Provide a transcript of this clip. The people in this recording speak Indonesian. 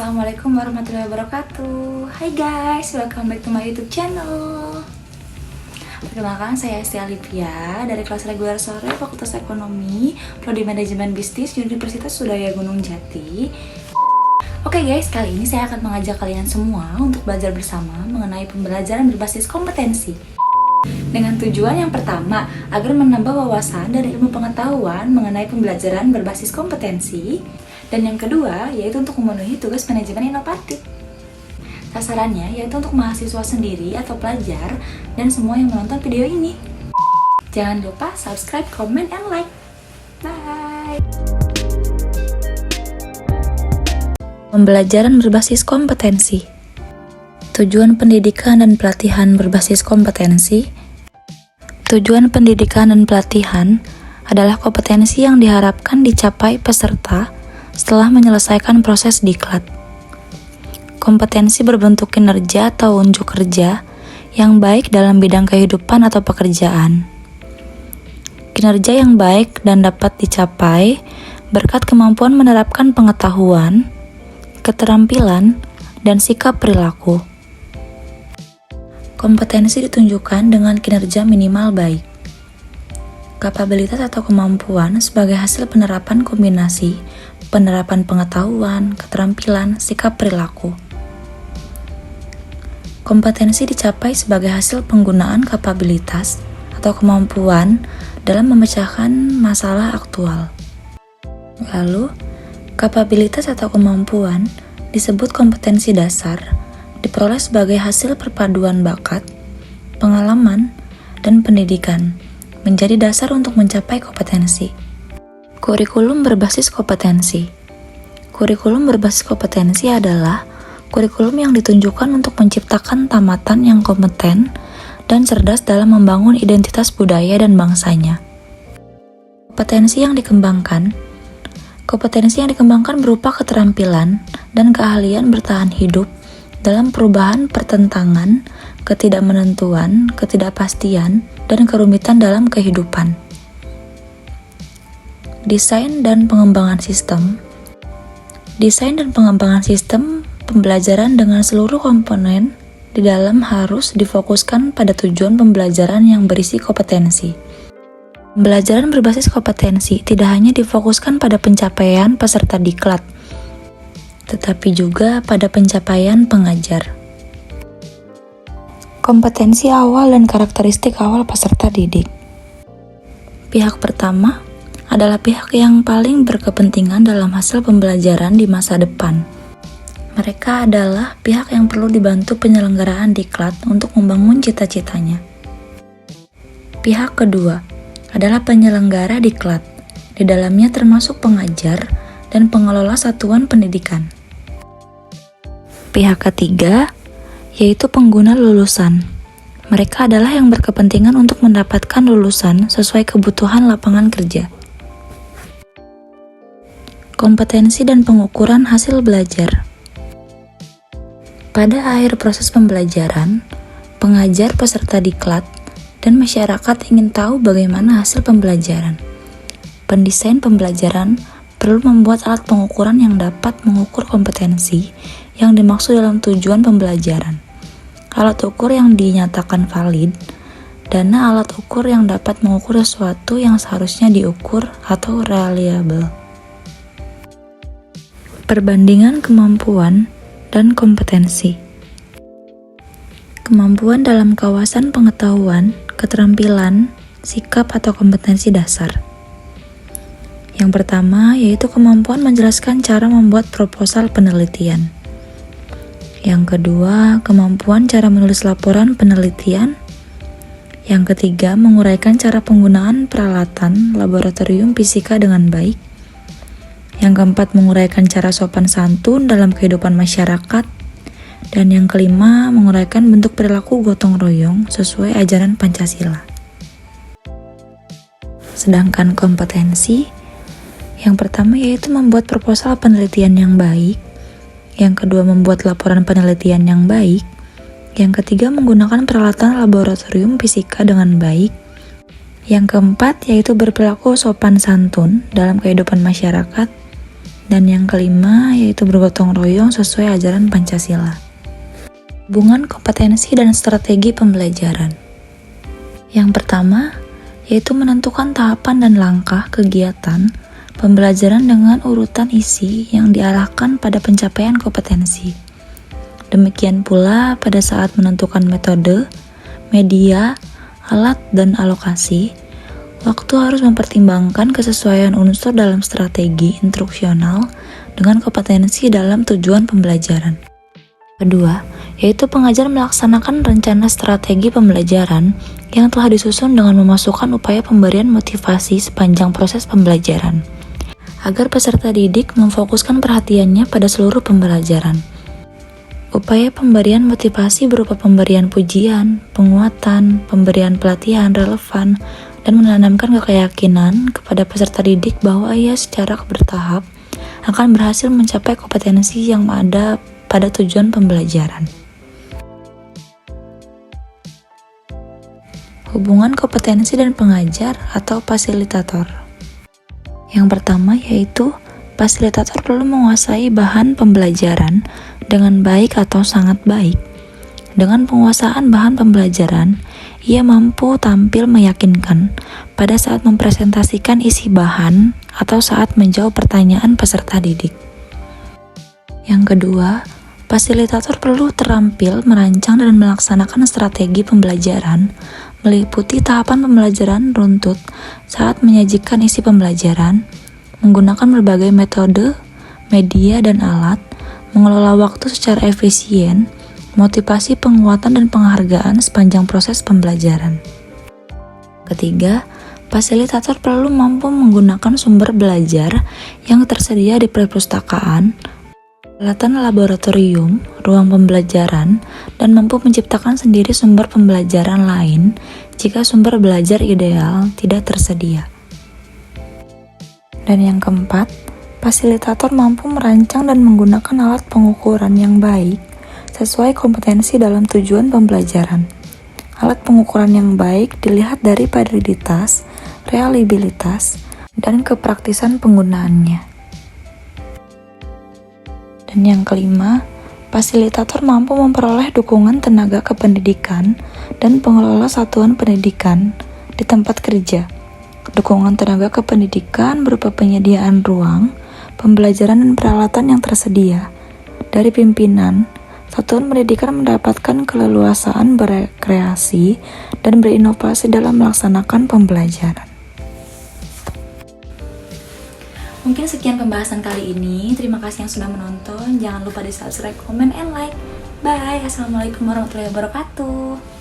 Assalamualaikum warahmatullahi wabarakatuh. Hai guys, welcome back to my YouTube channel. Perkenalkan, saya Esti Alivia dari kelas reguler sore Fakultas Ekonomi, Prodi Manajemen Bisnis Universitas Udaya Gunung Jati. Oke guys, kali ini saya akan mengajak kalian semua untuk belajar bersama mengenai pembelajaran berbasis kompetensi. Dengan tujuan yang pertama, agar menambah wawasan dan ilmu pengetahuan mengenai pembelajaran berbasis kompetensi. Dan yang kedua, yaitu untuk memenuhi tugas manajemen inovatif. Sasarannya yaitu untuk mahasiswa sendiri atau pelajar dan semua yang menonton video ini. Jangan lupa subscribe, comment, and like. Bye! Pembelajaran berbasis kompetensi. Tujuan pendidikan dan pelatihan berbasis kompetensi. Tujuan pendidikan dan pelatihan adalah kompetensi yang diharapkan dicapai peserta setelah menyelesaikan proses diklat. Kompetensi berbentuk kinerja atau unjuk kerja yang baik dalam bidang kehidupan atau pekerjaan. Kinerja yang baik dan dapat dicapai berkat kemampuan menerapkan pengetahuan, keterampilan, dan sikap perilaku. Kompetensi ditunjukkan dengan kinerja minimal baik. Kapabilitas atau kemampuan sebagai hasil penerapan kombinasi penerapan pengetahuan, keterampilan, sikap perilaku. Kompetensi dicapai sebagai hasil penggunaan kapabilitas atau kemampuan dalam memecahkan masalah aktual. Lalu, kapabilitas atau kemampuan disebut kompetensi dasar, diperoleh sebagai hasil perpaduan bakat, pengalaman, dan pendidikan, menjadi dasar untuk mencapai kompetensi. Kurikulum berbasis kompetensi. Kurikulum berbasis kompetensi adalah kurikulum yang ditunjukkan untuk menciptakan tamatan yang kompeten dan cerdas dalam membangun identitas budaya dan bangsanya. Kompetensi yang dikembangkan berupa keterampilan dan keahlian bertahan hidup dalam perubahan pertentangan, ketidakmenentuan, ketidakpastian, dan kerumitan dalam kehidupan. Desain dan pengembangan sistem. Desain dan pengembangan sistem pembelajaran dengan seluruh komponen di dalam harus difokuskan pada tujuan pembelajaran yang berisi kompetensi. Pembelajaran berbasis kompetensi tidak hanya difokuskan pada pencapaian peserta diklat, tetapi juga pada pencapaian pengajar. Kompetensi awal dan karakteristik awal peserta didik. Pihak pertama adalah pihak yang paling berkepentingan dalam hasil pembelajaran di masa depan. Mereka adalah pihak yang perlu dibantu penyelenggaraan diklat untuk membangun cita-citanya. Pihak kedua adalah penyelenggara diklat, di dalamnya termasuk pengajar dan pengelola satuan pendidikan. Pihak ketiga yaitu pengguna lulusan. Mereka adalah yang berkepentingan untuk mendapatkan lulusan sesuai kebutuhan lapangan kerja. Kompetensi dan pengukuran hasil belajar. Pada akhir proses pembelajaran, pengajar, peserta diklat, dan masyarakat ingin tahu bagaimana hasil pembelajaran. Pendesain pembelajaran perlu membuat alat pengukuran yang dapat mengukur kompetensi yang dimaksud dalam tujuan pembelajaran. Alat ukur yang dinyatakan valid, dana alat ukur yang dapat mengukur sesuatu yang seharusnya diukur atau reliable. Perbandingan kemampuan dan kompetensi. Kemampuan dalam kawasan pengetahuan, keterampilan, sikap atau kompetensi dasar. Yang pertama yaitu kemampuan menjelaskan cara membuat proposal penelitian. Yang kedua, kemampuan cara menulis laporan penelitian. Yang ketiga, menguraikan cara penggunaan peralatan laboratorium fisika dengan baik. Yang keempat, menguraikan cara sopan santun dalam kehidupan masyarakat. Dan yang kelima, menguraikan bentuk perilaku gotong royong sesuai ajaran Pancasila. Sedangkan kompetensi, yang pertama yaitu membuat proposal penelitian yang baik. Yang kedua, membuat laporan penelitian yang baik. Yang ketiga, menggunakan peralatan laboratorium fisika dengan baik. Yang keempat, yaitu berperilaku sopan santun dalam kehidupan masyarakat. Dan yang kelima yaitu bergotong royong sesuai ajaran Pancasila. Hubungan kompetensi dan strategi pembelajaran. Yang pertama yaitu menentukan tahapan dan langkah kegiatan pembelajaran dengan urutan isi yang diarahkan pada pencapaian kompetensi. Demikian pula pada saat menentukan metode, media, alat, dan alokasi, waktu harus mempertimbangkan kesesuaian unsur dalam strategi instruksional dengan kompetensi dalam tujuan pembelajaran. Kedua, yaitu pengajar melaksanakan rencana strategi pembelajaran yang telah disusun dengan memasukkan upaya pemberian motivasi sepanjang proses pembelajaran, agar peserta didik memfokuskan perhatiannya pada seluruh pembelajaran. Upaya pemberian motivasi berupa pemberian pujian, penguatan, pemberian pelatihan relevan, dan menanamkan keyakinan kepada peserta didik bahwa ia secara bertahap akan berhasil mencapai kompetensi yang ada pada tujuan pembelajaran. Hubungan kompetensi dan pengajar atau fasilitator. Yang pertama yaitu fasilitator perlu menguasai bahan pembelajaran dengan baik atau sangat baik. Dengan penguasaan bahan pembelajaran, ia mampu tampil meyakinkan pada saat mempresentasikan isi bahan atau saat menjawab pertanyaan peserta didik. Yang kedua, fasilitator perlu terampil merancang dan melaksanakan strategi pembelajaran, meliputi tahapan pembelajaran runtut saat menyajikan isi pembelajaran, menggunakan berbagai metode, media, dan alat, mengelola waktu secara efisien, motivasi penguatan dan penghargaan sepanjang proses pembelajaran. Ketiga, fasilitator perlu mampu menggunakan sumber belajar yang tersedia di perpustakaan, peralatan laboratorium, ruang pembelajaran, dan mampu menciptakan sendiri sumber pembelajaran lain jika sumber belajar ideal tidak tersedia. Dan yang keempat, fasilitator mampu merancang dan menggunakan alat pengukuran yang baik sesuai kompetensi dalam tujuan pembelajaran. Alat pengukuran yang baik dilihat dari validitas, reliabilitas, dan kepraktisan penggunaannya. Dan yang kelima, fasilitator mampu memperoleh dukungan tenaga kependidikan dan pengelola satuan pendidikan di tempat kerja. Dukungan tenaga kependidikan berupa penyediaan ruang, pembelajaran dan peralatan yang tersedia. Dari pimpinan, satuan pendidikan mendapatkan keleluasaan berekreasi dan berinovasi dalam melaksanakan pembelajaran. Mungkin sekian pembahasan kali ini. Terima kasih yang sudah menonton. Jangan lupa di subscribe, comment, and like. Bye. Assalamualaikum warahmatullahi wabarakatuh.